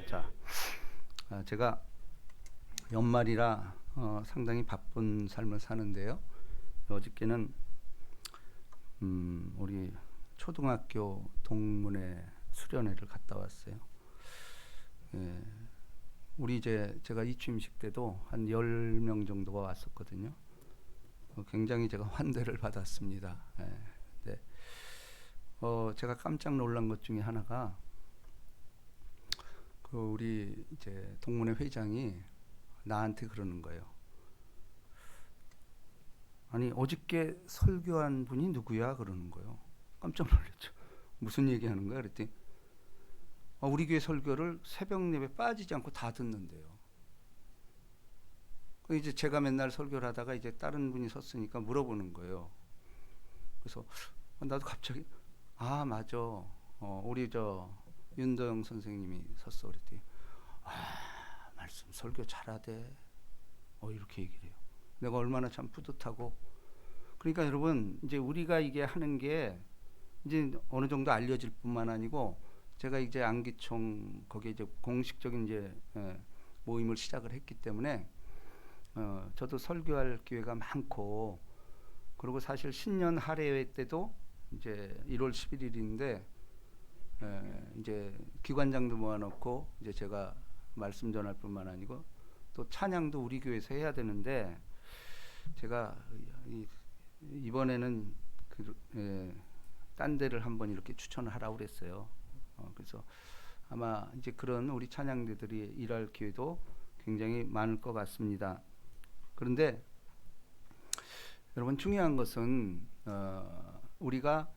자, 제가 연말이라 상당히 바쁜 삶을 사는데요. 어저께는 우리 초등학교 동문회 수련회를 갔다 왔어요. 예, 우리 제가 이 취임식 때도 한 10명 정도가 왔었거든요. 굉장히 제가 환대를 받았습니다. 예, 네. 제가 깜짝 놀란 것 중에 하나가 우리 이제 동문회 회장이 나한테 그러는 거예요. 아니 어저께 설교한 분이 누구야? 그러는 거예요. 깜짝 놀랐죠. 무슨 얘기하는 거야? 그랬더니 우리 교회 설교를 새벽 예배 빠지지 않고 다 듣는데요. 이제 제가 맨날 설교를 하다가 이제 다른 분이 섰으니까 물어보는 거예요. 그래서 나도 갑자기 맞아. 우리 윤도영 선생님이 섰어. 그랬더니 말씀 설교 잘하대. 이렇게 얘기를 해요. 내가 얼마나 참 뿌듯하고. 그러니까 여러분 이제 우리가 이게 하는 게 이제 어느 정도 알려질 뿐만 아니고 제가 이제 안기총 거기에 이제 공식적인 이제 모임을 시작을 했기 때문에 저도 설교할 기회가 많고, 그리고 사실 신년 할애회 때도 이제 1월 11일인데 이제 기관장도 모아놓고 이제 제가 말씀 전할 뿐만 아니고 또 찬양도 우리 교회에서 해야 되는데, 제가 이번에는 딴 데를 한번 이렇게 추천을 하라고 그랬어요. 그래서 아마 이제 그런 우리 찬양대들이 일할 기회도 굉장히 많을 것 같습니다. 그런데 여러분 중요한 것은 우리가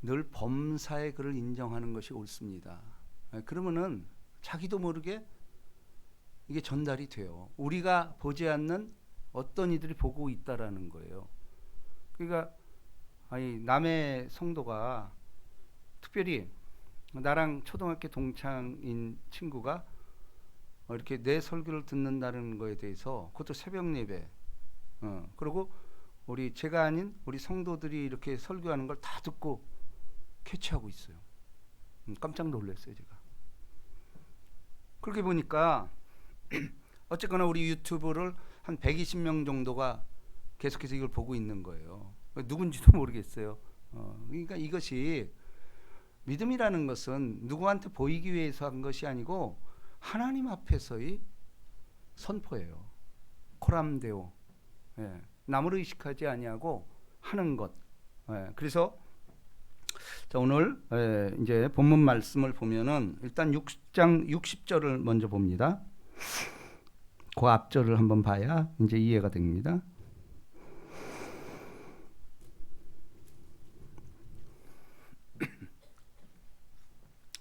늘 범사의 그를 인정하는 것이 옳습니다. 그러면은 자기도 모르게 이게 전달이 돼요. 우리가 보지 않는 어떤 이들이 보고 있다라는 거예요. 그러니까 남의 성도가 특별히 나랑 초등학교 동창인 친구가 이렇게 내 설교를 듣는다는 거에 대해서, 그것도 새벽 예배, 그리고 제가 아닌 우리 성도들이 이렇게 설교하는 걸 다 듣고 캐치하고 있어요. 깜짝 놀랐어요, 제가. 그렇게 보니까 어쨌거나 우리 유튜브를 한 120명 정도가 계속해서 이걸 보고 있는 거예요. 누군지도 모르겠어요. 그러니까 이것이 믿음이라는 것은 누구한테 보이기 위해서 한 것이 아니고 하나님 앞에서의 선포예요. 코람데오. 남을 의식하지 아니하고 하는 것. 그래서 오늘 이제 본문 말씀을 보면은 일단 6장 60절을 먼저 봅니다. 그 앞절을 한번 봐야 이제 이해가 됩니다.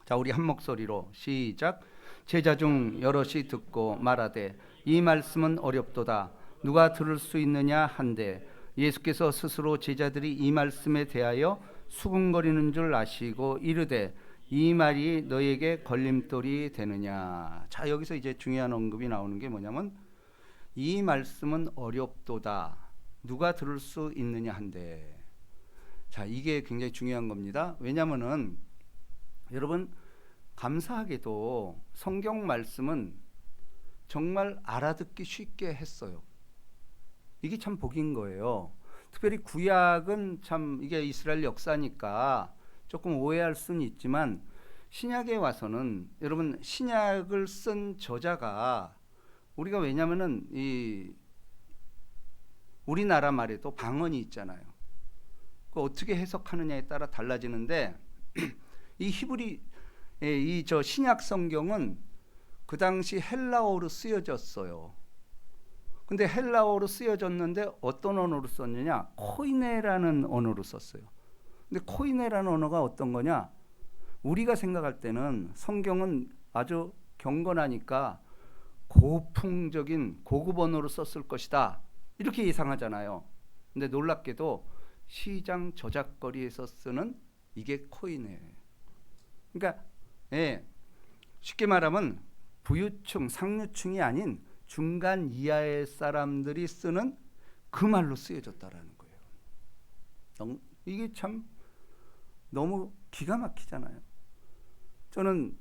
자, 우리 한 목소리로 시작. 제자 중 여럿이 듣고 말하되 이 말씀은 어렵도다. 누가 들을 수 있느냐 한데, 예수께서 스스로 제자들이 이 말씀에 대하여 수군거리는 줄 아시고 이르되 이 말이 너에게 걸림돌이 되느냐. 자, 여기서 이제 중요한 언급이 나오는 게 뭐냐면 이 말씀은 어렵도다. 누가 들을 수 있느냐 한데. 자, 이게 굉장히 중요한 겁니다. 왜냐면은 여러분 감사하게도 성경 말씀은 정말 알아듣기 쉽게 했어요. 이게 참 복인 거예요. 특별히 구약은 참 이게 이스라엘 역사니까 조금 오해할 수는 있지만, 신약에 와서는 여러분 신약을 쓴 저자가 우리가 왜냐면은 우리나라 말에도 방언이 있잖아요. 그 어떻게 해석하느냐에 따라 달라지는데 이 신약 성경은 그 당시 헬라어로 쓰여졌어요. 근데 헬라어로 쓰여졌는데 어떤 언어로 썼느냐? 코이네라는 언어로 썼어요. 근데 코이네라는 언어가 어떤 거냐? 우리가 생각할 때는 성경은 아주 경건하니까 고풍적인 고급 언어로 썼을 것이다, 이렇게 예상하잖아요. 근데 놀랍게도 시장 저작거리에서 쓰는 이게 코이네예요. 그러니까 쉽게 말하면 부유층, 상류층이 아닌 중간 이하의 사람들이 쓰는 그 말로 쓰여졌다라는 거예요. 이게 참 너무 기가 막히잖아요. 저는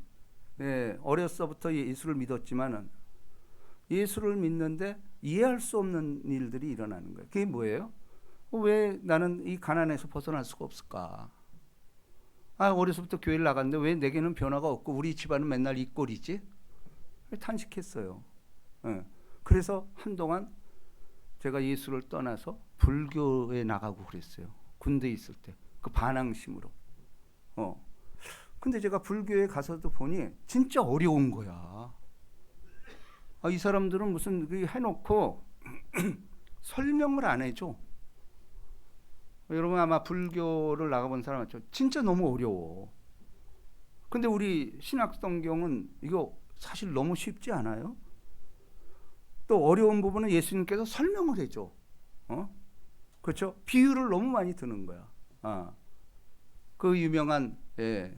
예, 어려서부터 예수를 믿었지만은 예수를 믿는데 이해할 수 없는 일들이 일어나는 거예요. 그게 뭐예요? 왜 나는 이 가난에서 벗어날 수가 없을까? 어려서부터 교회를 나갔는데 왜 내게는 변화가 없고 우리 집안은 맨날 이 꼴이지? 탄식했어요. 예. 그래서 한동안 제가 예수를 떠나서 불교에 나가고 그랬어요. 군대에 있을 때. 그 반항심으로. 근데 제가 불교에 가서도 보니 진짜 어려운 거야. 이 사람들은 무슨 해놓고 설명을 안 해줘. 여러분 아마 불교를 나가본 사람 같죠? 진짜 너무 어려워. 근데 우리 신약성경은 이거 사실 너무 쉽지 않아요? 또 어려운 부분은 예수님께서 설명을 해줘. 그렇죠? 비유를 너무 많이 드는 거야. 그 유명한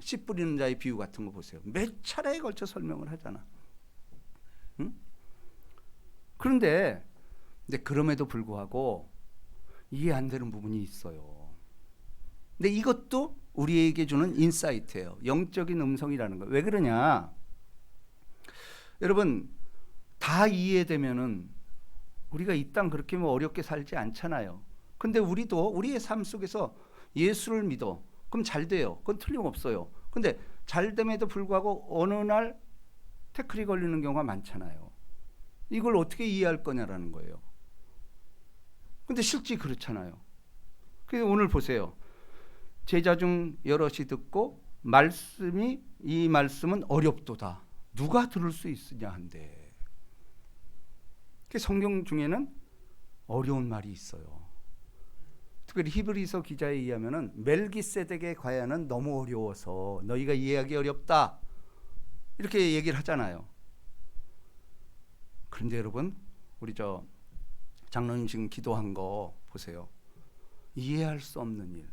씨 뿌리는 자의 비유 같은 거 보세요. 몇 차례에 걸쳐 설명을 하잖아. 응? 그런데 그럼에도 불구하고 이해 안 되는 부분이 있어요. 근데 이것도 우리에게 주는 인사이트예요. 영적인 음성이라는 거. 왜 그러냐? 여러분 다 이해되면은 우리가 이 땅 그렇게 어렵게 살지 않잖아요. 근데 우리도 우리의 삶 속에서 예수를 믿어. 그럼 잘 돼요. 그건 틀림없어요. 근데 잘 됨에도 불구하고 어느 날 태클이 걸리는 경우가 많잖아요. 이걸 어떻게 이해할 거냐라는 거예요. 근데 실제 그렇잖아요. 그래서 오늘 보세요. 제자 중 여럿이 듣고 이 말씀은 어렵도다. 누가 들을 수 있으냐 한데. 성경 중에는 어려운 말이 있어요. 특별히 히브리서 기자에 의하면은 멜기세덱의 과야는 너무 어려워서 너희가 이해하기 어렵다. 이렇게 얘기를 하잖아요. 그런데 여러분 우리 장로님 지금 기도한 거 보세요. 이해할 수 없는 일.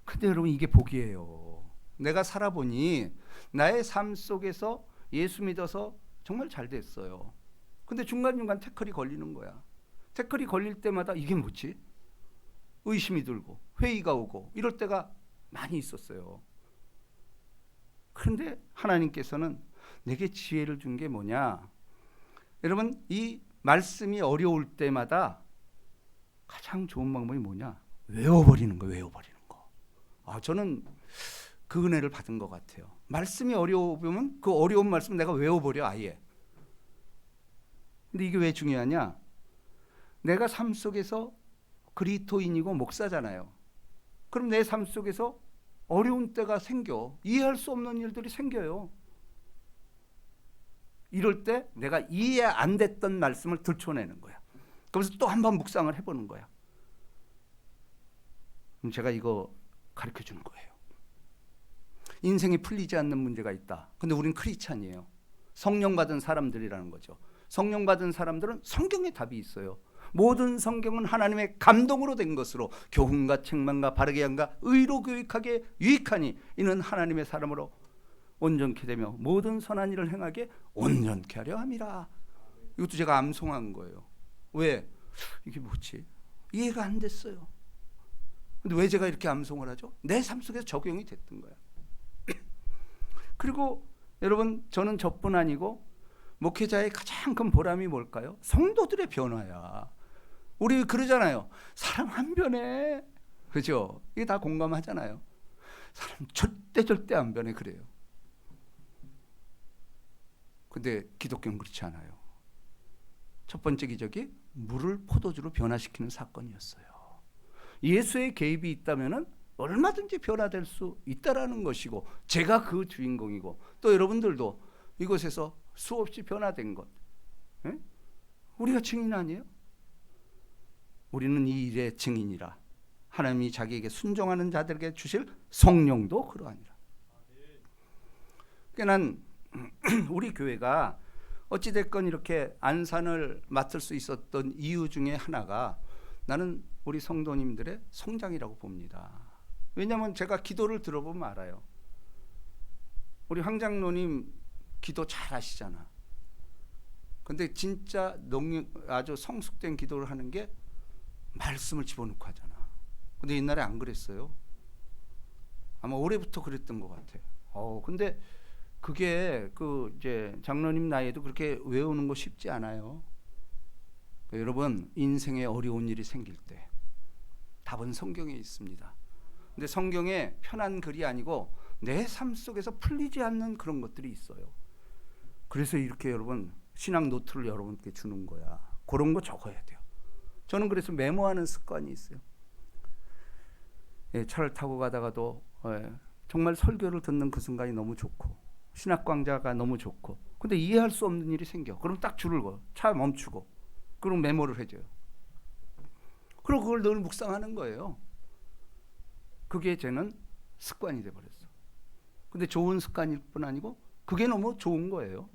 근데 여러분 이게 복이에요. 내가 살아보니 나의 삶 속에서 예수 믿어서 정말 잘 됐어요. 근데 중간중간 태클이 걸리는 거야. 태클이 걸릴 때마다 이게 뭐지? 의심이 들고 회의가 오고 이럴 때가 많이 있었어요. 그런데 하나님께서는 내게 지혜를 준 게 뭐냐? 여러분 이 말씀이 어려울 때마다 가장 좋은 방법이 뭐냐? 외워버리는 거, 외워버리는 거. 저는 그 은혜를 받은 것 같아요. 말씀이 어려우면 그 어려운 말씀 내가 외워버려 아예. 근데 이게 왜 중요하냐? 내가 삶 속에서 그리스도인이고 목사잖아요. 그럼 내 삶 속에서 어려운 때가 생겨. 이해할 수 없는 일들이 생겨요. 이럴 때 내가 이해 안 됐던 말씀을 들춰내는 거야. 그래서 또 한 번 묵상을 해보는 거야. 그럼 제가 이거 가르쳐 주는 거예요. 인생이 풀리지 않는 문제가 있다. 근데 우린 크리스찬이에요. 성령 받은 사람들이라는 거죠. 성령 받은 사람들은 성경에 답이 있어요. 모든 성경은 하나님의 감동으로 된 것으로 교훈과 책망과 바르게 함과 의로 교육하게 유익하니 이는 하나님의 사람으로 온전케 되며 모든 선한 일을 행하게 온전케 하려 함이라. 이것도 제가 암송한 거예요. 왜? 이게 뭐지? 이해가 안 됐어요. 근데 왜 제가 이렇게 암송을 하죠? 내 삶 속에서 적용이 됐던 거야. 그리고 여러분 저는 저뿐 아니고 목회자의 가장 큰 보람이 뭘까요? 성도들의 변화야. 우리 그러잖아요. 사람 안 변해. 그죠? 이게 다 공감하잖아요. 사람 절대 안 변해 그래요. 근데 기독교는 그렇지 않아요. 첫 번째 기적이 물을 포도주로 변화시키는 사건이었어요. 예수의 개입이 있다면은 얼마든지 변화될 수 있다라는 것이고 제가 그 주인공이고 또 여러분들도 이곳에서 수없이 변화된 것. 에? 우리가 증인 아니에요? 우리는 이 일의 증인이라. 하나님이 자기에게 순종하는 자들에게 주실 성령도 그러하니라. 그러니까 난 우리 교회가 어찌됐건 이렇게 안산을 맡을 수 있었던 이유 중에 하나가 나는 우리 성도님들의 성장이라고 봅니다. 왜냐하면 제가 기도를 들어보면 알아요. 우리 황 장로님 기도 잘 하시잖아. 근데 진짜 아주 성숙된 기도를 하는 게 말씀을 집어넣고 하잖아. 근데 옛날에 안 그랬어요. 아마 올해부터 그랬던 것 같아요. 근데 그게 이제 장로님 나이에도 그렇게 외우는 거 쉽지 않아요. 여러분, 인생에 어려운 일이 생길 때 답은 성경에 있습니다. 근데 성경에 편한 글이 아니고 내 삶 속에서 풀리지 않는 그런 것들이 있어요. 그래서 이렇게 여러분 신앙 노트를 여러분께 주는 거야. 그런 거 적어야 돼요. 저는 그래서 메모하는 습관이 있어요. 차를 타고 가다가도 정말 설교를 듣는 그 순간이 너무 좋고 신학 강좌가 너무 좋고 근데 이해할 수 없는 일이 생겨. 그럼 딱 줄을 거. 차 멈추고 그럼 메모를 해줘요. 그리고 그걸 늘 묵상하는 거예요. 그게 저는 습관이 돼버렸어. 근데 좋은 습관일 뿐 아니고 그게 너무 좋은 거예요.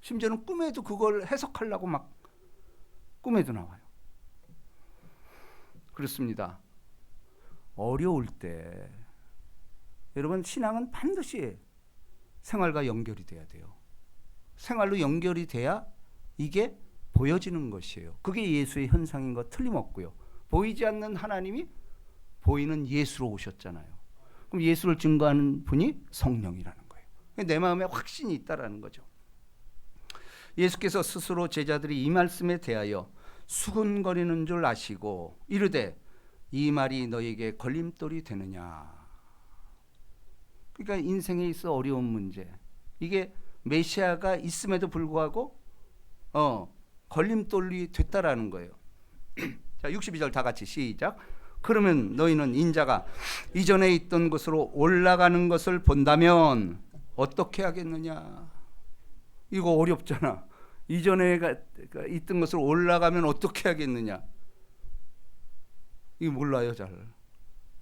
심지어는 꿈에도 그걸 해석하려고 막 꿈에도 나와요. 그렇습니다. 어려울 때 여러분 신앙은 반드시 생활과 연결이 돼야 돼요. 생활로 연결이 돼야 이게 보여지는 것이에요. 그게 예수의 현상인 거 틀림없고요. 보이지 않는 하나님이 보이는 예수로 오셨잖아요. 그럼 예수를 증거하는 분이 성령이라는 거예요. 내 마음에 확신이 있다라는 거죠. 예수께서 스스로 제자들이 이 말씀에 대하여 수군거리는 줄 아시고 이르되 이 말이 너에게 걸림돌이 되느냐. 그러니까 인생에 있어 어려운 문제, 이게 메시아가 있음에도 불구하고 걸림돌이 됐다라는 거예요. 자, 62절 다 같이 시작. 그러면 너희는 인자가 이전에 있던 곳으로 올라가는 것을 본다면 어떻게 하겠느냐. 이거 어렵잖아. 이전에 있던 것으로 올라가면 어떻게 하겠느냐. 이거 몰라요. 잘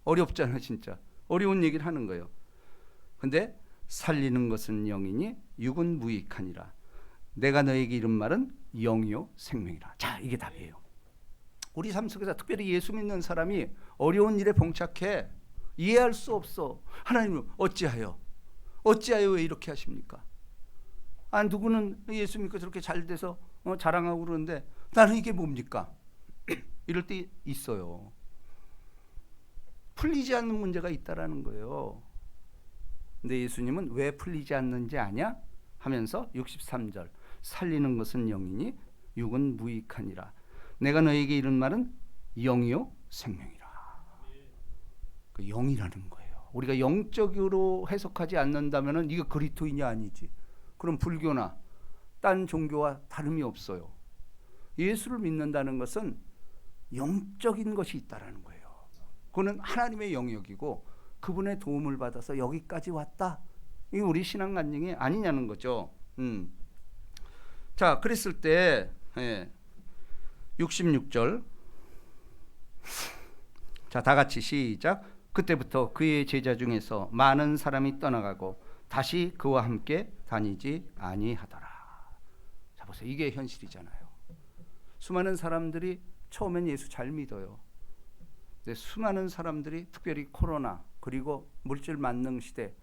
어렵잖아. 진짜 어려운 얘기를 하는 거예요. 근데 살리는 것은 영이니 육은 무익하니라. 내가 너에게 이른 말은 영이요 생명이라. 자, 이게 답이에요. 우리 삶 속에서 특별히 예수 믿는 사람이 어려운 일에 봉착해 이해할 수 없어. 하나님은 어찌하여 왜 이렇게 하십니까? 누구는 예수 믿고 저렇게 잘 돼서 자랑하고 그러는데 나는 이게 뭡니까? 이럴 때 있어요. 풀리지 않는 문제가 있다라는 거예요. 근데 예수님은 왜 풀리지 않는지 아냐? 하면서 63절 살리는 것은 영이니 육은 무익하니라. 내가 너에게 이른 말은 영이요 생명이라. 그 영이라는 거예요. 우리가 영적으로 해석하지 않는다면 이게 그리스도이냐 아니지. 그럼 불교나 딴 종교와 다름이 없어요. 예수를 믿는다는 것은 영적인 것이 있다라는 거예요. 그거는 하나님의 영역이고 그분의 도움을 받아서 여기까지 왔다. 이게 우리 신앙 간증이 아니냐는 거죠. 자, 그랬을 때 66절 자, 다 같이 시작. 그때부터 그의 제자 중에서 많은 사람이 떠나가고 다시 그와 함께 다니지 아니하더라. 자, 보세요. 이게 현실이잖아요. 수많은 사람들이 처음엔 예수 잘 믿어요. 근데 수많은 사람들이 특별히 코로나 그리고 물질 만능 시대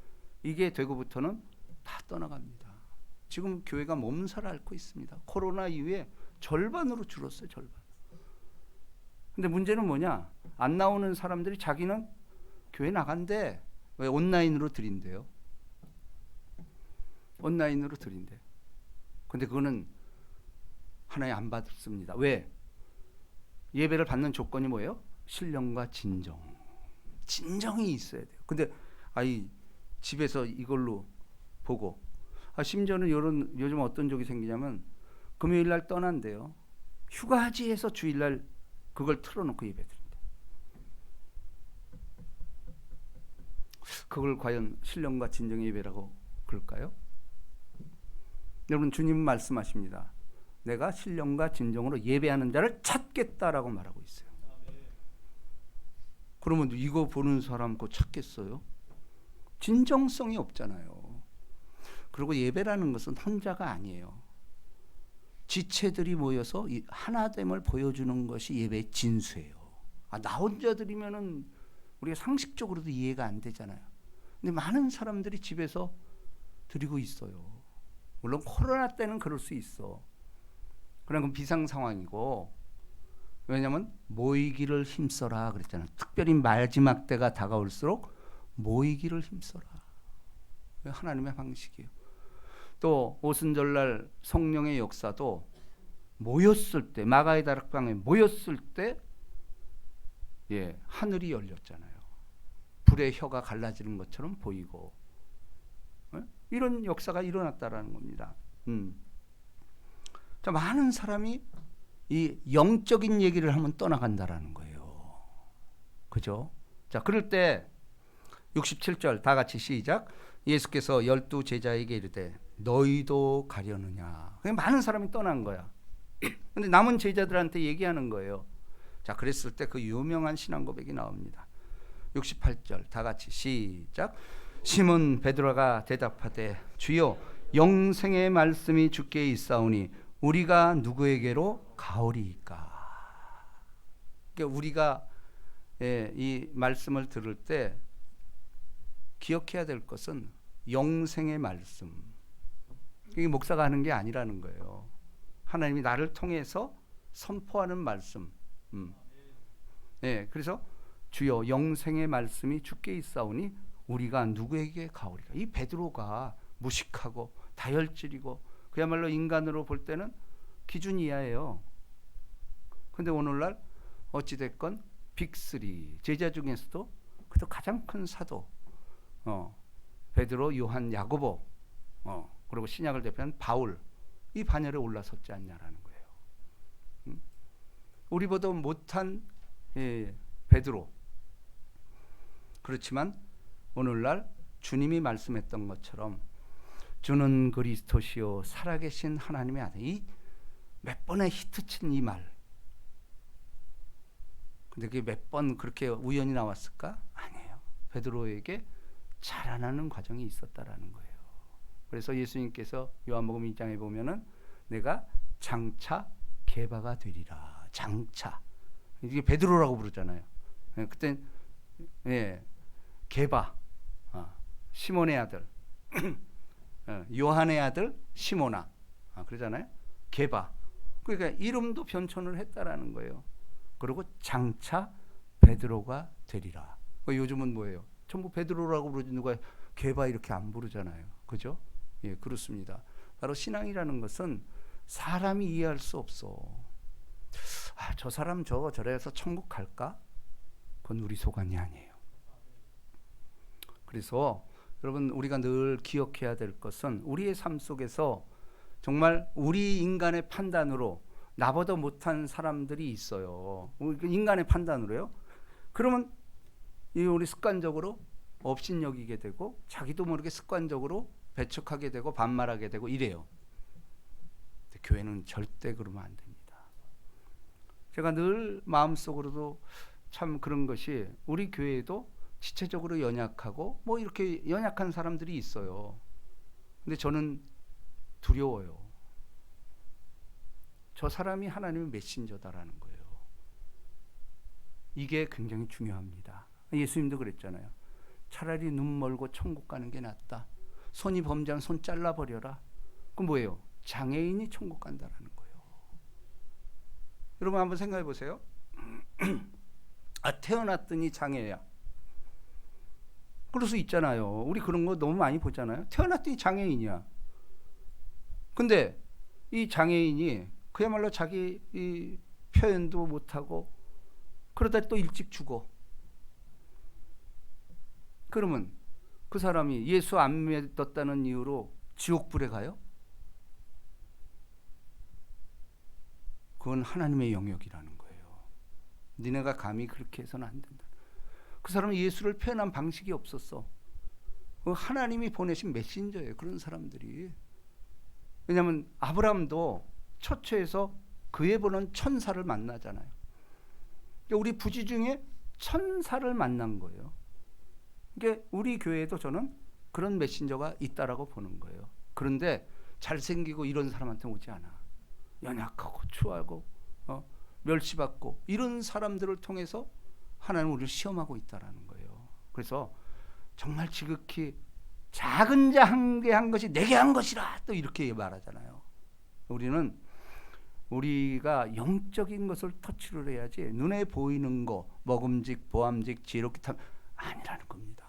이게 되고부터는 다 떠나갑니다. 지금 교회가 몸살 앓고 있습니다. 코로나 이후에 절반으로 줄었어요. 절반. 근데 문제는 뭐냐? 안 나오는 사람들이 자기는 교회 나간대. 왜? 온라인으로 드린대요. 온라인으로 드린대. 근데 그거는 하나님 안 받습니다. 왜? 예배를 받는 조건이 뭐예요? 신령과 진정. 진정이 있어야 돼요. 근데 집에서 이걸로 보고 심지어는 요즘 어떤 적이 생기냐면 금요일 날 떠난대요. 휴가지에서 주일날 그걸 틀어놓고 예배 드린대. 그걸 과연 신령과 진정의 예배라고 그럴까요? 여러분, 주님은 말씀하십니다. 내가 신령과 진정으로 예배하는 자를 찾겠다라고 말하고 있어요. 그러면 이거 보는 사람 그거 찾겠어요? 진정성이 없잖아요. 그리고 예배라는 것은 혼자가 아니에요. 지체들이 모여서 하나됨을 보여주는 것이 예배의 진수예요. 나 혼자 드리면은 우리가 상식적으로도 이해가 안 되잖아요. 근데 많은 사람들이 집에서 드리고 있어요. 물론 코로나 때는 그럴 수 있어. 그런 건 비상 상황이고, 왜냐하면 모이기를 힘써라 그랬잖아요. 특별히 마지막 때가 다가올수록 모이기를 힘써라. 하나님의 방식이에요. 또 오순절날 성령의 역사도 모였을 때, 마가의 다락방에 모였을 때 하늘이 열렸잖아요. 불의 혀가 갈라지는 것처럼 보이고 이런 역사가 일어났다라는 겁니다. 자, 많은 사람이 이 영적인 얘기를 하면 떠나간다라는 거예요. 그죠? 자, 그럴 때 67절 다 같이 시작. 예수께서 12 제자에게 이르되 너희도 가려느냐. 많은 사람이 떠난 거야. 근데 남은 제자들한테 얘기하는 거예요. 자, 그랬을 때 그 유명한 신앙 고백이 나옵니다. 68절 다 같이 시작. 시몬 베드로가 대답하되 주여 영생의 말씀이 주께 있사오니 우리가 누구에게로 가오리이까. 그러니까 우리가 이 말씀을 들을 때 기억해야 될 것은 영생의 말씀. 이게 목사가 하는 게 아니라는 거예요. 하나님이 나를 통해서 선포하는 말씀. 그래서 주여 영생의 말씀이 주께 있사오니 우리가 누구에게 가오리까. 이 베드로가 무식하고 다혈질이고 그야말로 인간으로 볼 때는 기준 이하예요. 근데 오늘날 어찌됐건 빅3 제자 중에서도 그래도 가장 큰 사도 베드로, 요한, 야고보 그리고 신약을 대표하는 바울, 이 반열에 올라섰지 않냐라는 거예요. 우리보다 못한 베드로. 그렇지만 오늘날 주님이 말씀했던 것처럼 주는 그리스도시요 살아계신 하나님의 아들. 이 몇 번의 히트친 이 말. 근데 그게 몇 번 그렇게 우연히 나왔을까? 아니에요. 베드로에게 자라나는 과정이 있었다라는 거예요. 그래서 예수님께서 요한복음 2장에 보면은 내가 장차 게바가 되리라. 장차. 이게 베드로라고 부르잖아요. 그때 게바, 시몬의 아들, 요한의 아들 시모나, 그러잖아요. 게바. 그러니까 이름도 변천을 했다라는 거예요. 그리고 장차 베드로가 되리라. 요즘은 뭐예요? 전부 베드로라고 부르지 누가 게바 이렇게 안 부르잖아요. 그죠? 그렇습니다. 바로 신앙이라는 것은 사람이 이해할 수 없어. 저 사람 저래서 천국 갈까? 그건 우리 소관이 아니에요. 그래서 여러분 우리가 늘 기억해야 될 것은 우리의 삶 속에서 정말 우리 인간의 판단으로 나보다 못한 사람들이 있어요. 인간의 판단으로요. 그러면 우리 습관적으로 업신여기게 되고 자기도 모르게 습관적으로 배척하게 되고 반말하게 되고 이래요. 근데 교회는 절대 그러면 안 됩니다. 제가 늘 마음속으로도 참 그런 것이 우리 교회에도 지체적으로 연약하고 뭐 이렇게 연약한 사람들이 있어요. 근데 저는 두려워요. 저 사람이 하나님의 메신저다라는 거예요. 이게 굉장히 중요합니다. 예수님도 그랬잖아요. 차라리 눈 멀고 천국 가는 게 낫다. 손이 범죄한 손 잘라버려라. 그럼 뭐예요? 장애인이 천국 간다라는 거예요. 여러분 한번 생각해 보세요. 태어났더니 장애야. 그럴 수 있잖아요. 우리 그런 거 너무 많이 보잖아요. 태어났더니 장애인이야. 근데 이 장애인이 그야말로 자기 이 표현도 못하고 그러다 또 일찍 죽어. 그러면 그 사람이 예수 안 믿었다는 이유로 지옥불에 가요? 그건 하나님의 영역이라는 거예요. 니네가 감히 그렇게 해서는 안 된다. 그 사람은 예수를 표현한 방식이 없었어. 하나님이 보내신 메신저예요. 그런 사람들이. 왜냐하면 아브라함도 처처에서 그에 보는 천사를 만나잖아요. 그러니까 우리 부지 중에 천사를 만난 거예요. 그러니까 우리 교회에도 저는 그런 메신저가 있다라고 보는 거예요. 그런데 잘생기고 이런 사람한테 오지 않아. 연약하고 추하고 멸시받고 이런 사람들을 통해서 하나님은 우리를 시험하고 있다라는 거예요. 그래서 정말 지극히 작은 자 한 개 한 것이 내게 한 것이라 또 이렇게 말하잖아요. 우리가 영적인 것을 터치를 해야지 눈에 보이는 거 먹음직 보암직 지혜롭게 탐 아니라는 겁니다.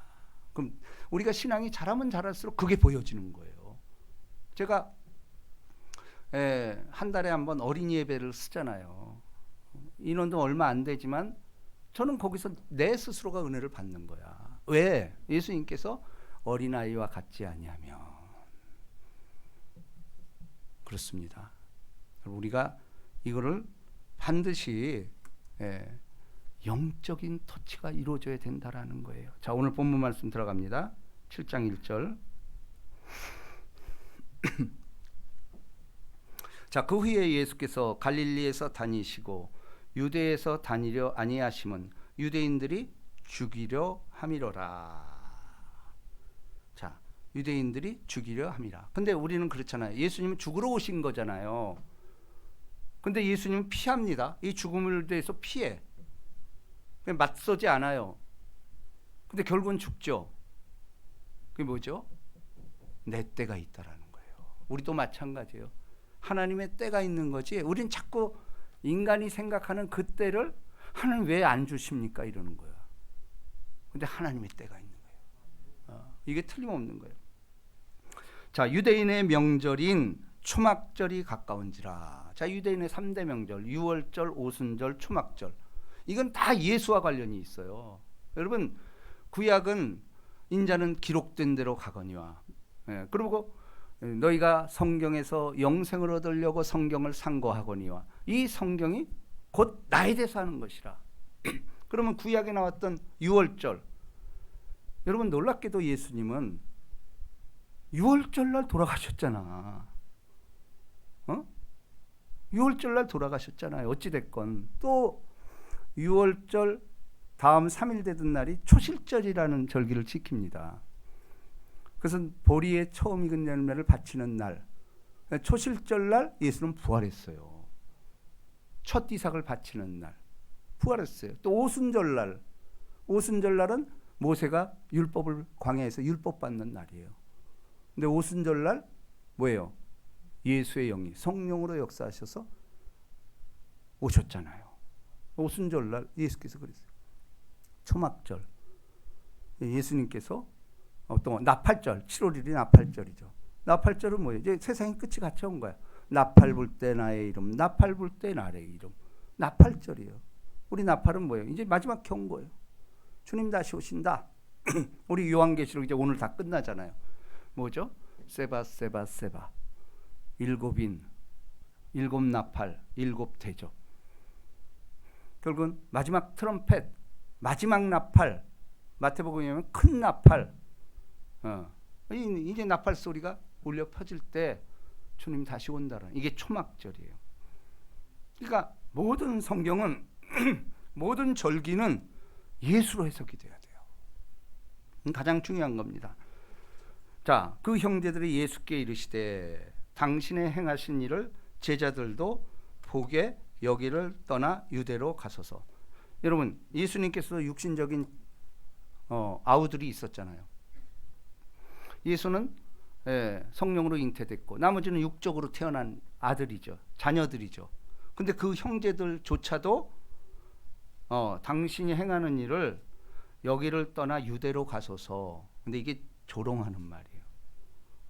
그럼 우리가 신앙이 자라면 자랄수록 그게 보여지는 거예요. 제가 한 달에 한 번 어린이 예배를 쓰잖아요. 인원도 얼마 안 되지만 저는 거기서 내 스스로가 은혜를 받는 거야. 왜? 예수님께서 어린아이와 같지 아니하면. 그렇습니다. 우리가 이거를 반드시 영적인 터치가 이루어져야 된다라는 거예요. 자, 오늘 본문 말씀 들어갑니다. 7장 1절. 자, 그 후에 예수께서 갈릴리에서 다니시고 유대에서 다니려 아니하심은 유대인들이 죽이려 함이로라. 자, 유대인들이 죽이려 함이라. 근데 우리는 그렇잖아요. 예수님은 죽으러 오신 거잖아요. 근데 예수님은 피합니다. 이 죽음을 대해서 피해. 맞서지 않아요. 근데 결국은 죽죠. 그게 뭐죠? 내 때가 있다라는 거예요. 우리도 마찬가지예요. 하나님의 때가 있는 거지. 우린 자꾸 인간이 생각하는 그 때를 하나님 왜 안 주십니까? 이러는 거야. 근데 하나님의 때가 있는 거예요. 이게 틀림없는 거예요. 자, 유대인의 명절인 초막절이 가까운지라. 자, 유대인의 3대 명절, 유월절, 오순절, 초막절. 이건 다 예수와 관련이 있어요. 여러분, 구약은 인자는 기록된 대로 가거니와. 그리고 너희가 성경에서 영생을 얻으려고 성경을 상고하거니와. 이 성경이 곧 나에 대해서 하는 것이라. 그러면 구약에 나왔던 유월절. 여러분, 놀랍게도 예수님은 유월절 날 돌아가셨잖아. 유월절 날 돌아가셨잖아요. 어찌됐건. 또 유월절 다음 3일 되던 날이 초실절이라는 절기를 지킵니다. 그것은 보리의 처음 익은 열매를 바치는 날. 초실절 날 예수는 부활했어요. 첫 이삭을 바치는 날. 부활했어요. 또 오순절 날. 오순절 날은 모세가 율법을 광야에서 율법 받는 날이에요. 근데 오순절 날 뭐예요? 예수의 영이 성령으로 역사하셔서 오셨잖아요. 오순절 날 예수께서 그랬어요. 초막절. 예수님께서 어떤 나팔절, 7월 1일이 나팔절이죠. 나팔절은 뭐예요? 이제 세상의 끝이 같이 온 거야. 나팔 불 때 나의 이름, 나팔 불 때 나의 이름. 나팔절이에요. 우리 나팔은 뭐예요? 이제 마지막 경 거예요. 주님 다시 오신다. 우리 요한계시록 이제 오늘 다 끝나잖아요. 뭐죠? 세바 세바 세바. 일곱인, 일곱 나팔, 일곱 대접. 결국은 마지막 트럼펫, 마지막 나팔. 마태복음에 보면 큰 나팔. 이제 나팔 소리가 울려 퍼질 때 주님 다시 온다는 이게 초막절이에요. 그러니까 모든 성경은 모든 절기는 예수로 해석이 돼야 돼요. 가장 중요한 겁니다. 자, 그 형제들이 예수께 이르시되 당신의 행하신 일을 제자들도 보게 여기를 떠나 유대로 가소서. 여러분, 예수님께서 육신적인 아우들이 있었잖아요. 예수는 성령으로 잉태됐고 나머지는 육적으로 태어난 아들이죠. 자녀들이죠. 근데 그 형제들조차도 당신이 행하는 일을 여기를 떠나 유대로 가소서. 근데 이게 조롱하는 말이에요.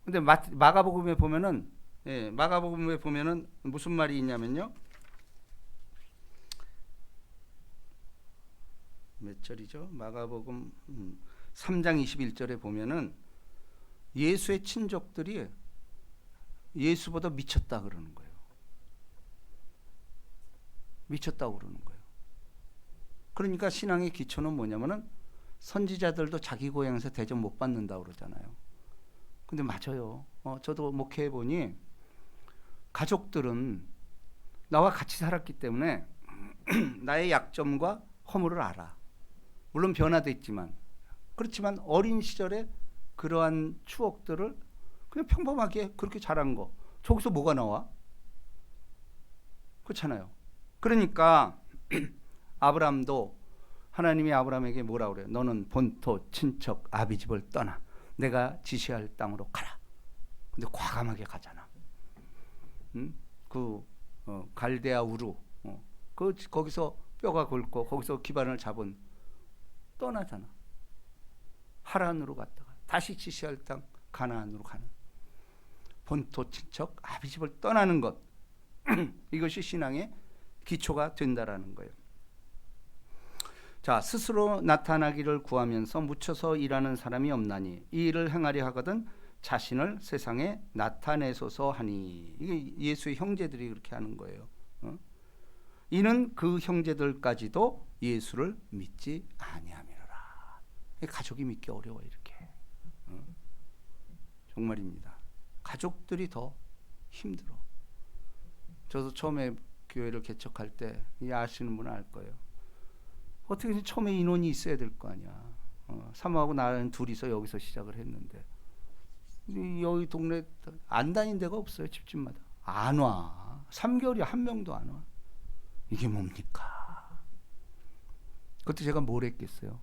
근데 마가복음에 보면은 마가복음에 보면은 무슨 말이 있냐면요. 몇 절이죠? 마가복음 3장 21절에 보면은 예수의 친족들이 예수보다 미쳤다 그러는 거예요. 미쳤다고 그러는 거예요. 그러니까 신앙의 기초는 뭐냐면은 선지자들도 자기 고향에서 대접 못 받는다고 그러잖아요. 근데 맞아요. 저도 목회해 보니 가족들은 나와 같이 살았기 때문에 나의 약점과 허물을 알아. 물론 변화됐지만 그렇지만 어린 시절에 그러한 추억들을 그냥 평범하게 그렇게 자란 거 저기서 뭐가 나와? 그렇잖아요. 그러니까 아브라함도 하나님이 아브라함에게 뭐라 그래요? 너는 본토 친척 아비집을 떠나 내가 지시할 땅으로 가라. 근데 과감하게 가잖아. 갈대아 우루 거기서 뼈가 굵고 거기서 기반을 잡은 떠나잖아. 하란으로 갔다가 다시 지시할 땅 가나안으로 가는. 본토 친척 아비집을 떠나는 것 이것이 신앙의 기초가 된다라는 거예요. 자, 스스로 나타나기를 구하면서 묻혀서 일하는 사람이 없나니 이 일을 행하려 하거든 자신을 세상에 나타내소서 하니. 이게 예수의 형제들이 그렇게 하는 거예요. 이는 그 형제들까지도 예수를 믿지 아니함이로라. 가족이 믿기 어려워 이렇게. 정말입니다. 가족들이 더 힘들어. 저도 처음에 교회를 개척할 때 아시는 분은 알 거예요. 어떻게 처음에 인원이 있어야 될 거 아니야. 사모하고 나는 둘이서 여기서 시작을 했는데 여기 동네 안 다닌 데가 없어요. 집집마다 안 와. 3개월이 한 명도 안 와. 이게 뭡니까? 그때 제가 뭘 했겠어요?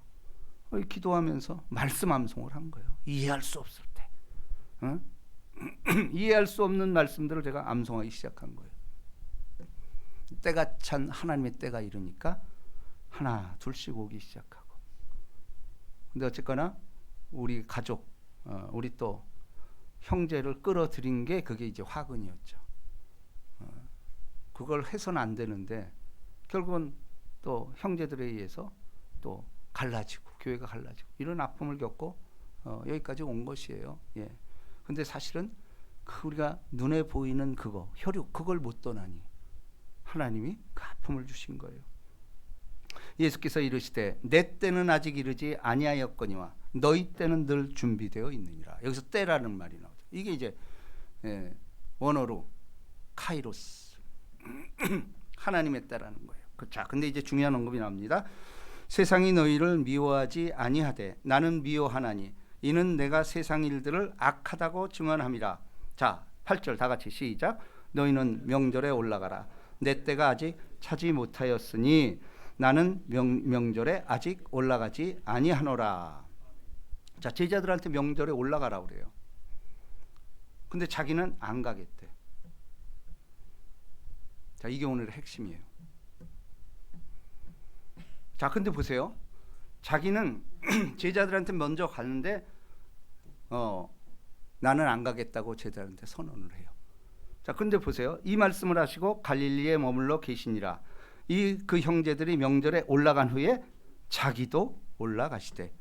기도하면서 말씀 암송을 한 거예요. 이해할 수 없을 때. 이해할 수 없는 말씀들을 제가 암송하기 시작한 거예요. 때가 찬 하나님의 때가 이르니까 하나 둘씩 오기 시작하고. 근데 어쨌거나 우리 가족, 우리 또 형제를 끌어들인 게 그게 이제 화근이었죠. 그걸 해서는 안 되는데 결국은 또 형제들에 의해서 또 갈라지고 교회가 갈라지고 이런 아픔을 겪고 여기까지 온 것이에요. 예. 근데 사실은 우리가 눈에 보이는 그거 혈육 그걸 못 떠나니 하나님이 그 아픔을 주신 거예요. 예수께서 이르시되 내 때는 아직 이르지 아니하였거니와 너희 때는 늘 준비되어 있느니라. 여기서 때라는 말이 나오죠. 이게 이제 원어로 카이로스 하나님의 때라는 거예요. 자, 근데 이제 중요한 언급이 나옵니다. 세상이 너희를 미워하지 아니하되 나는 미워하나니 이는 내가 세상 일들을 악하다고 증언함이라. 자, 8절 다 같이 시작. 너희는 명절에 올라가라. 내 때가 아직 차지 못하였으니 나는 명절에 아직 올라가지 아니하노라. 자, 제자들한테 명절에 올라가라 그래요. 근데 자기는 안 가겠대. 자, 이게 오늘의 핵심이에요. 자, 근데 보세요. 자기는 제자들한테 먼저 가는데 나는 안 가겠다고 제자들한테 선언을 해요. 자, 근데 보세요. 이 말씀을 하시고 갈릴리에 머물러 계시니라. 이 그 형제들이 명절에 올라간 후에 자기도 올라가시되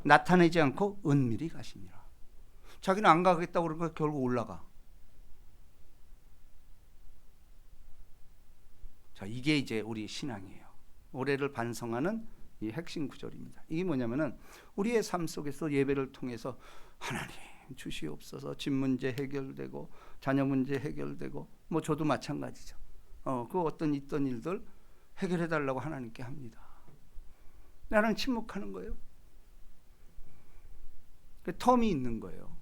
나타내지 않고 은밀히 가시니라. 자기는 안 가겠다고 그러니까 결국 올라가. 자, 이게 이제 우리 신앙이에요. 올해를 반성하는 이 핵심 구절입니다. 이게 뭐냐면은 우리의 삶 속에서 예배를 통해서 하나님 주시옵소서, 집 문제 해결되고 자녀 문제 해결되고 뭐 저도 마찬가지죠. 그 어떤 있던 일들 해결해 달라고 하나님께 합니다. 나는 침묵하는 거예요. 그 텀이 있는 거예요.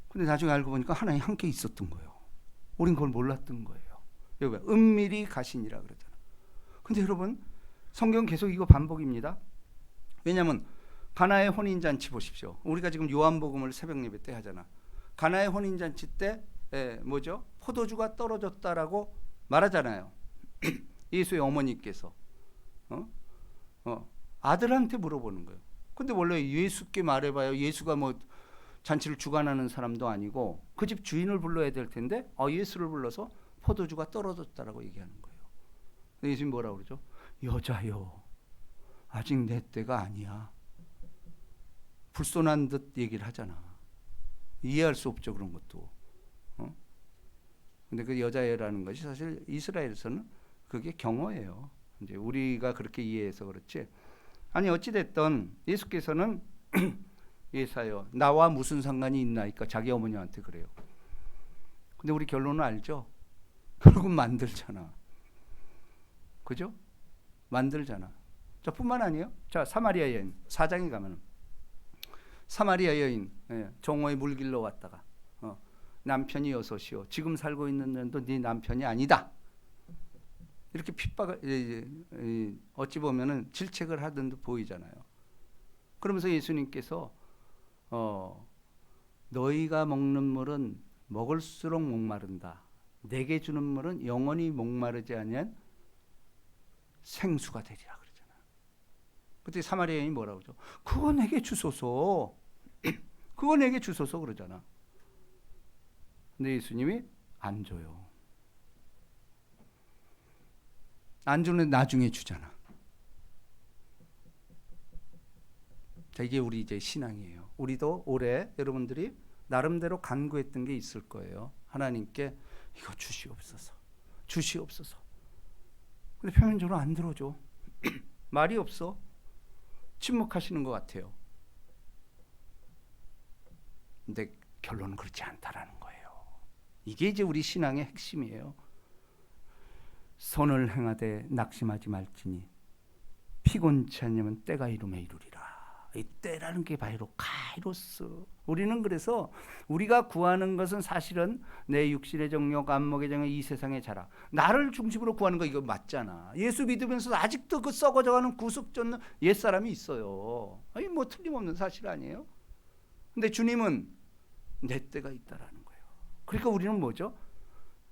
근데 나중에 알고 보니까 하나님 함께 있었던 거예요. 우린 그걸 몰랐던 거예요. 여기 은밀히 가시니라 그러잖아. 근데 여러분 성경 계속 이거 반복입니다. 왜냐하면 가나의 혼인잔치 보십시오. 우리가 지금 요한복음을 새벽 예배 때 하잖아. 가나의 혼인잔치 때 뭐죠? 포도주가 떨어졌다라고 말하잖아요. 예수의 어머니께서 아들한테 물어보는 거예요. 근데 원래 예수께 말해봐요. 예수가 뭐 잔치를 주관하는 사람도 아니고 그 집 주인을 불러야 될 텐데 예수를 불러서 포도주가 떨어졌다라고 얘기하는 거예요. 예수님 뭐라고 그러죠? 여자요, 아직 내 때가 아니야. 불손한 듯 얘기를 하잖아. 이해할 수 없죠, 그런 것도. 근데 그 여자애라는 것이 사실 이스라엘에서는 그게 경어예요. 이제 우리가 그렇게 이해해서 그렇지. 아니 어찌 됐든 예수께서는 예사여 나와 무슨 상관이 있나이까 자기 어머니한테 그래요. 근데 우리 결론은 알죠. 결국 만들잖아. 그죠? 만들잖아. 자, 뿐만 아니에요. 자, 사마리아 여인 4장에 가면 사마리아 여인 종어의 물길로 왔다가 남편이 여섯이요 지금 살고 있는 년도 네 남편이 아니다. 이렇게 핍박을 어찌 보면은 질책을 하던 듯 보이잖아요. 그러면서 예수님께서 너희가 먹는 물은 먹을수록 목마른다. 내게 주는 물은 영원히 목마르지 아니한 생수가 되리라 그러잖아요. 그때 사마리아인이 뭐라고 그러죠? 그거 내게 주소서. 그거 내게 주소서 그러잖아. 근데 예수님이 안 줘요. 안 주는 나중에 주잖아. 자, 이게 우리 이제 신앙이에요. 우리도 올해 여러분들이 나름대로 간구했던 게 있을 거예요. 하나님께 이거 주시옵소서. 주시옵소서. 근데 표면적으로 안 들어줘. 말이 없어. 침묵하시는 것 같아요. 근데 결론은 그렇지 않다라는 거예요. 이게 이제 우리 신앙의 핵심이에요. 선을 행하되 낙심하지 말지니 피곤치 않으면 때가 이루매 이루리라. 이 때라는 게 바로 카이로스. 우리는 그래서 우리가 구하는 것은 사실은 내 육신의 정욕, 안목의 정욕, 이 세상의 자랑, 나를 중심으로 구하는 거 이거 맞잖아. 예수 믿으면서 아직도 그 썩어져가는 구속전 옛사람이 있어요. 아니 뭐 틀림없는 사실 아니에요. 근데 주님은 내 때가 있다라는 거예요. 그러니까 우리는 뭐죠?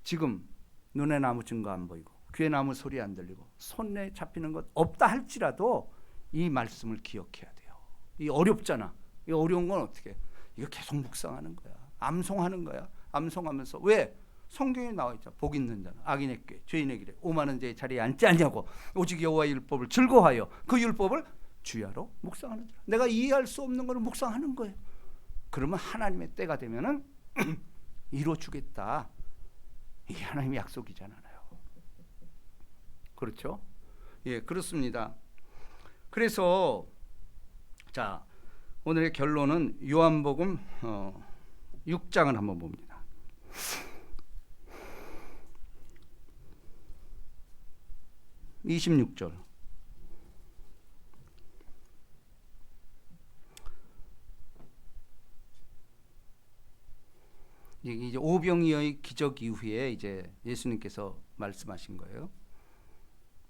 지금 눈에 아무 증거 안 보이고 귀에 아무 소리 안 들리고 손에 잡히는 것 없다 할지라도 이 말씀을 기억해야 돼요. 이 어렵잖아. 이 어려운 건 어떻게? 이거 계속 묵상하는 거야. 암송하는 거야. 암송하면서 왜? 성경에 나와 있잖아. 복 있는 자는 악인의 꾀, 죄인의 길에 오만한 자의 자리에 앉지 않냐고. 오직 여호와의 율법을 즐거워하여 그 율법을 주야로 묵상하는 자. 내가 이해할 수 없는 것을 묵상하는 거예요. 그러면 하나님의 때가 되면은 이루어주겠다. 이게 하나님의 약속이잖아요. 그렇죠? 예, 그렇습니다. 그래서 자, 오늘의 결론은 요한복음 6장을 한번 봅니다. (26절) 이제 오병이어의 기적 이후에 이제 예수님께서 말씀하신 거예요.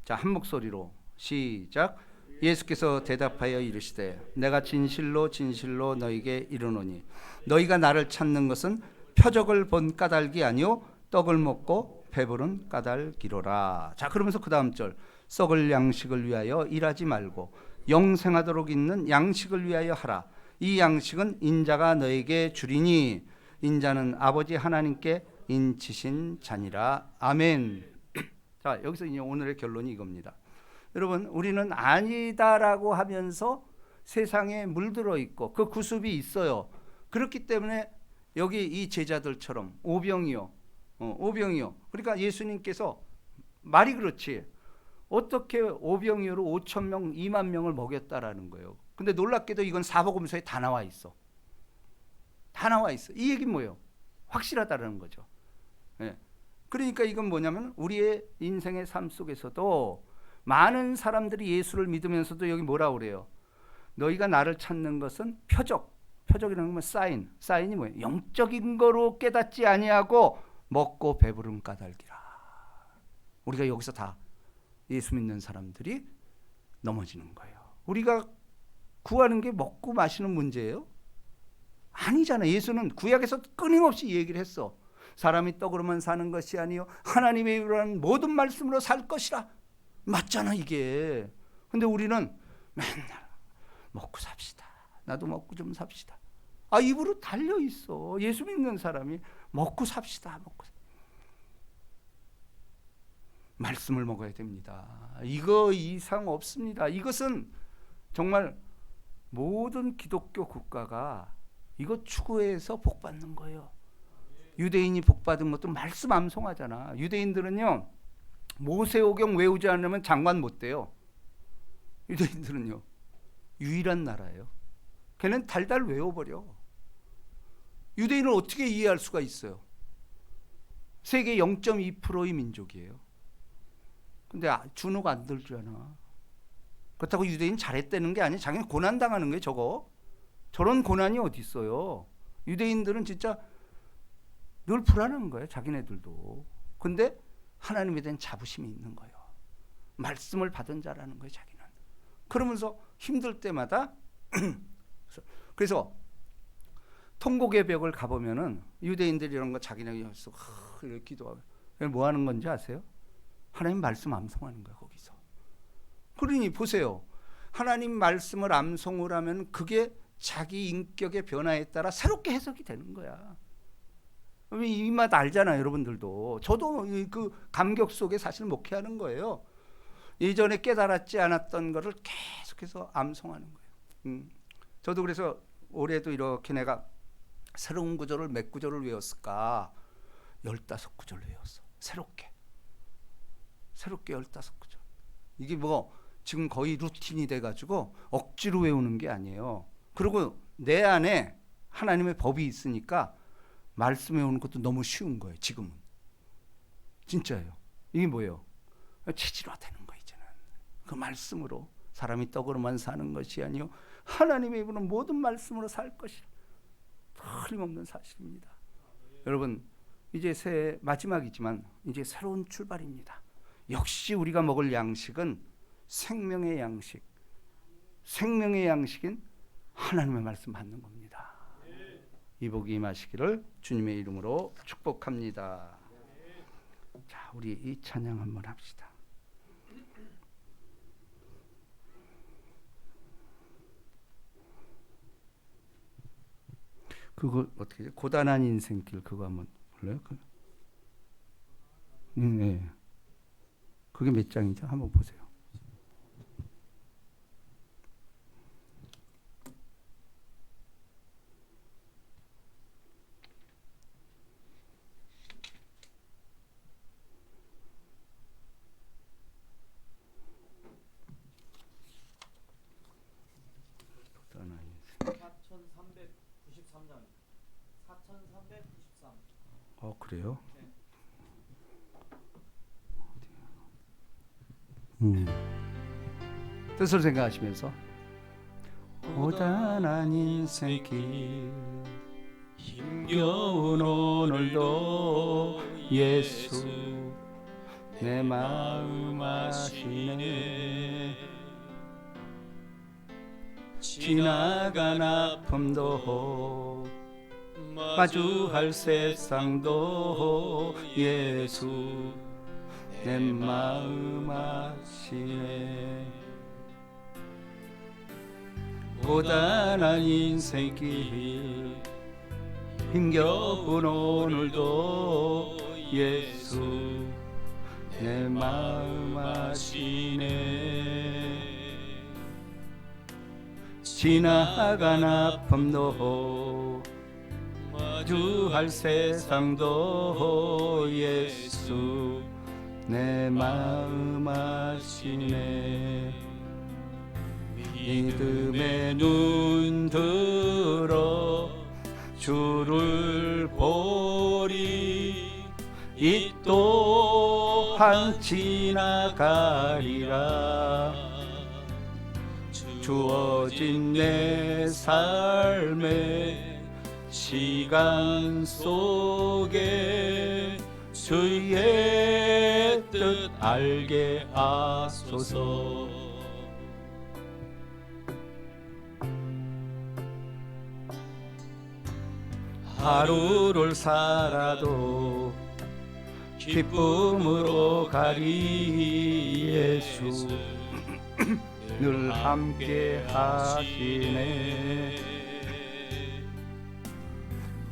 자, 한 목소리로 시작. 예수께서 대답하여 이르시되 내가 진실로 진실로 너희에게 이르노니 너희가 나를 찾는 것은 표적을 본 까닭이 아니요 떡을 먹고 배부른 까닭이로라. 자, 그러면서 그 다음 절 썩을 양식을 위하여 일하지 말고 영생하도록 있는 양식을 위하여 하라. 이 양식은 인자가 너에게 주리니 인자는 아버지 하나님께 인치신 자니라. 아멘. 자, 여기서 이제 오늘의 결론이 이겁니다. 여러분, 우리는 아니다라고 하면서 세상에 물들어 있고 그 구습이 있어요. 그렇기 때문에 여기 이 제자들처럼 오병이어. 그러니까 예수님께서 말이 그렇지. 어떻게 오병이어로 5,000명, 2만 명을 먹였다라는 거예요. 근데 놀랍게도 이건 사복음서에 다 나와 있어. 다 나와 있어. 이 얘기는 뭐예요? 확실하다라는 거죠. 예. 그러니까 이건 뭐냐면 우리의 인생의 삶 속에서도 많은 사람들이 예수를 믿으면서도 여기 뭐라 그래요? 너희가 나를 찾는 것은 표적이라는 건 사인이 뭐예요? 영적인 거로 깨닫지 아니하고 먹고 배부른 까닭이라. 우리가 여기서 다 예수 믿는 사람들이 넘어지는 거예요. 우리가 구하는 게 먹고 마시는 문제예요? 아니잖아요. 예수는 구약에서 끊임없이 얘기를 했어. 사람이 떡으로만 사는 것이 아니요 하나님의 이루는 모든 말씀으로 살 것이라. 맞잖아 이게. 근데 우리는 맨날 먹고 삽시다. 나도 먹고 좀 삽시다. 아, 입으로 달려 있어. 예수 믿는 사람이 먹고 삽시다. 말씀을 먹어야 됩니다. 이거 이상 없습니다. 이것은 정말 모든 기독교 국가가 이거 추구해서 복 받는 거예요. 유대인이 복 받은 것도 말씀 암송하잖아. 유대인들은요 모세오경 외우지 않으면 장관 못 돼요. 유대인들은요 유일한 나라예요. 걔는 달달 외워버려. 유대인을 어떻게 이해할 수가 있어요? 세계 0.2%의 민족이에요. 근데 주눅 안 들잖아. 그렇다고 유대인 잘했다는 게 아니야. 자기는 고난당하는 거예요. 저런 고난이 어디 있어요. 유대인들은 진짜 늘 불안한 거예요. 자기네들도. 근데 하나님에 대한 자부심이 있는 거예요. 말씀을 받은 자라는 거예요. 자기는. 그러면서 힘들 때마다 그래서 통곡의 벽을 가보면은 유대인들이 이런 거 자기네가 이렇게 기도하고 뭐 하는 건지 아세요? 하나님 말씀 암송하는 거예요. 거기서. 그러니 보세요. 하나님 말씀을 암송을 하면 그게 자기 인격의 변화에 따라 새롭게 해석이 되는 거야. 이 맛 알잖아요, 여러분들도. 저도 그 감격 속에 사실 목회하는 거예요. 예전에 깨달았지 않았던 것을 계속해서 암송하는 거예요. 저도 그래서 올해도 이렇게 내가 새로운 구절을 몇 구절을 외웠을까? 15구절 외웠어. 새롭게 15구절. 이게 뭐 지금 거의 루틴이 돼가지고 억지로 외우는 게 아니에요. 그리고 내 안에 하나님의 법이 있으니까 말씀 외우는 것도 너무 쉬운 거예요. 지금은 진짜예요. 이게 뭐예요? 체질화되는 거예요. 이제는 그 말씀으로 사람이 떡으로만 사는 것이 아니요 하나님의 입으로 모든 말씀으로 살 것이라. 틀림없는 사실입니다. 여러분, 이제 새해 마지막이지만 이제 새로운 출발입니다. 역시 우리가 먹을 양식은 생명의 양식, 생명의 양식인 하나님의 말씀 받는 겁니다. 이 복이 임하시기를 주님의 이름으로 축복합니다. 자, 우리 이 찬양 한번 합시다. 그거 어떻게 돼? 고단한 인생길 그거 한번 볼래요? 네. 그게 몇 장이죠? 한번 보세요. 고단한 인생. 4393장. 4393. 그래요? 뜻을 생각하시면서 고단한 인생길 힘겨운 오늘도 예수 내 마음 아시네. 지나간 아픔도 마주할 세상도 예수 내 마음 아시네. 고단한 인생길 힘겨운 오늘도 예수 내 마음 아시네. 지나간 아픔도 마주할 세상도 예수 내 마음 아시네. 믿음의 눈 들어 주를 보리. 이 또한 지나가리라. 주어진 내 삶의 시간 속에 주의 뜻 알게 하소서. 하루를 살아도 기쁨으로 가리. 예수 늘 함께 하시네.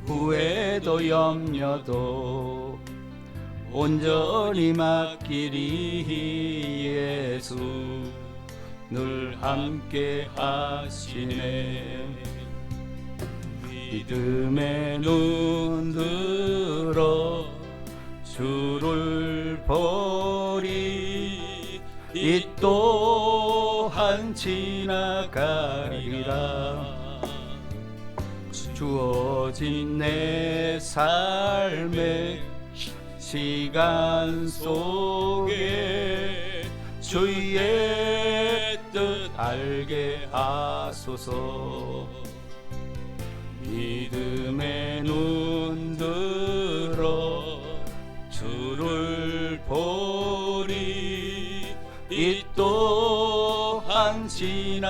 후회도 염려도 온전히 맡기리. 예수 늘 함께 하시네. 믿음의 눈 들어 주를 보리. 이 또한 지나가리라. 주어진 내 삶의 시간 속에 주의 뜻 알게 하소서. 믿음의 눈 들어 주를 보리. 이 또한 지나가리라.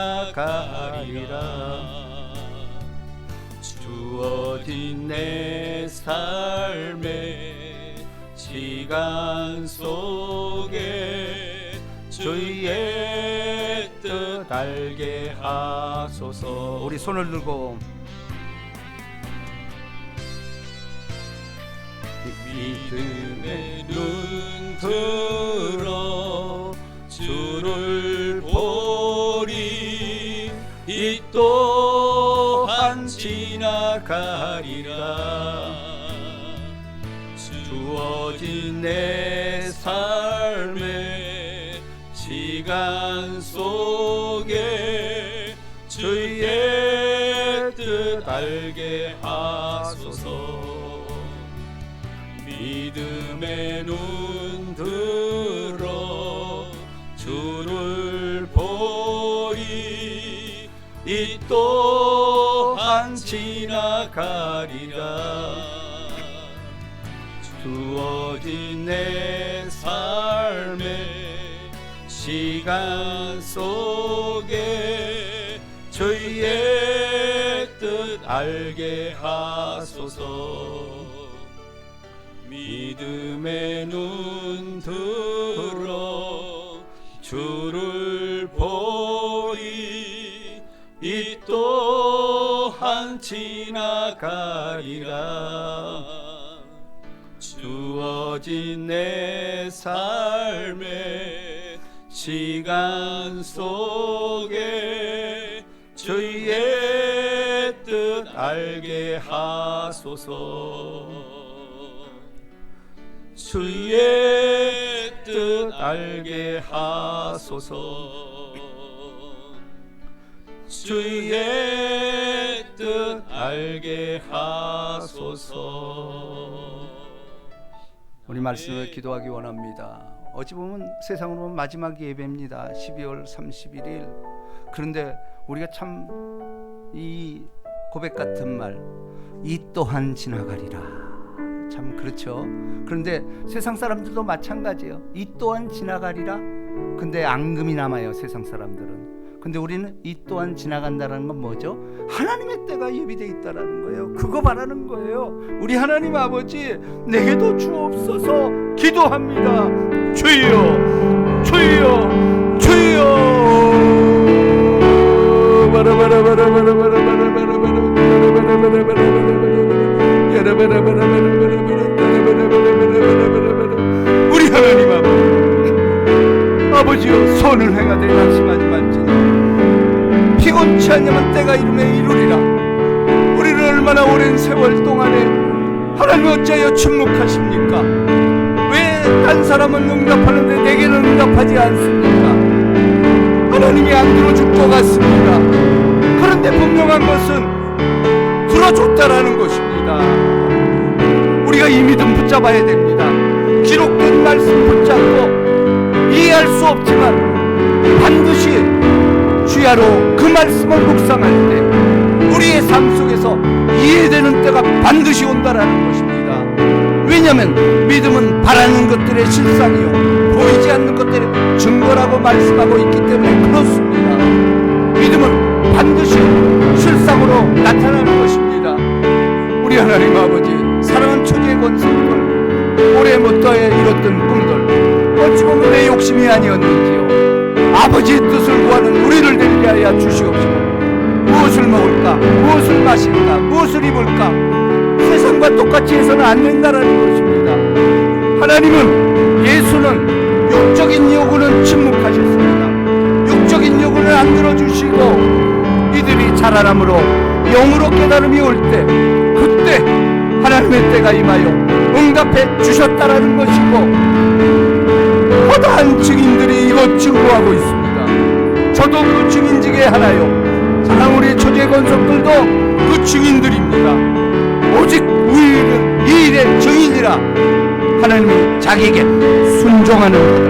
주어진 내 삶의 시간 속에 주의 뜻 알게 하소서. 우리 손을 들고 믿음의 눈 들어 주를 보리. 이 또한 지나가리라. 주어진 내 삶의 시간 속에 주의 뜻 알게 하소서. 믿음의 눈 들어 주를 보리. 이 또한 지나가리라. 주어진 내 삶의 시간 속에 주의 뜻 알게 하소서. 믿음의 눈 들어 주를 보리. 이 또한 지나가리라. 주어진 내 삶의 시간 속에 주의 뜻 알게 하소서. 주의 뜻 알게 하소서. 주의 뜻 알게 하소서. 우리 말씀을 기도하기 원합니다. 어찌 보면 세상으로 보면 마지막 예배입니다. 12월 31일. 그런데 우리가 참 이 고백 같은 말, 이 또한 지나가리라. 참 그렇죠. 그런데 세상 사람들도 마찬가지예요. 이 또한 지나가리라. 근데 앙금이 남아요, 세상 사람들은. 근데 우리는 이 또한 지나간다는 건 뭐죠? 하나님의 때가 예비되어 있다라는 거예요. 그거 바라는 거예요. 우리 하나님 아버지, 내게도 주옵소서 기도합니다. 주여, 주여, 주여. 우리 하나님 아버지여, 선을 행하되 낙심하지 말지니 피곤치 않으면 때가 이름에 이루리라. 우리는 얼마나 오랜 세월 동안에 하나님 어찌하여 침묵하십니까? 왜 딴 사람은 응답하는데 내게는 응답하지 않습니까? 하나님이 안 들어줄 것 같습니다. 그런데 분명한 것은 들어줬다라는 것입니다. 우리가 이 믿음 붙잡아야 됩니다. 기록된 말씀 붙잡고 이해할 수 없지만 반드시 주야로 그 말씀을 묵상할 때 우리의 삶 속에서 이해되는 때가 반드시 온다라는 것입니다. 왜냐하면 믿음은 바라는 것들의 실상이요 보이지 않는 것들의 증거라고 말씀하고 있기 때문에 그렇습니다. 믿음은 반드시 실상으로 나타나는 것입니다. 우리 하나님 아버지, 사랑하는 초지의 권속들, 오래 못다해 이뤘던 꿈들, 어찌 보면 내 욕심이 아니었는지요. 아버지의 뜻을 구하는 우리를 되게 하여 주시옵시고, 무엇을 먹을까, 무엇을 마실까, 무엇을 입을까, 세상과 똑같이 해서는 안 된다라는 것입니다. 하나님은, 예수는 육적인 요구는 침묵하셨습니다. 육적인 요구는 안 들어주시고 이들이 자라남으로 영으로 깨달음이 올 때, 그때 하나님의 때가 임하여 응답해 주셨다라는 것이고, 허다한 증인들이 이것 증거하고 있습니다. 저도 그 증인지게 하나요. 사랑 우리 초대 권속들도 그 증인들입니다. 오직 우리는 이 일의 증인이라 하나님이 자기에게 순종하는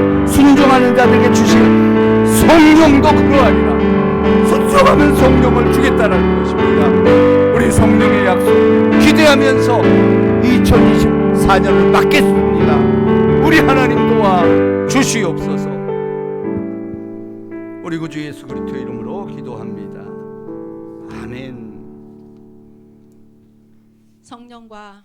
자들에게 주시는 성령도 그러하리라. 순종하면 성령을 주겠다라는 것입니다. 우리 성령의 약속 기대하면서 2024년을 맞겠습니다. 우리 하나님 도와 주시옵소서. 우리 구주 예수 그리스도의 이름으로 기도합니다. 아멘. 성령과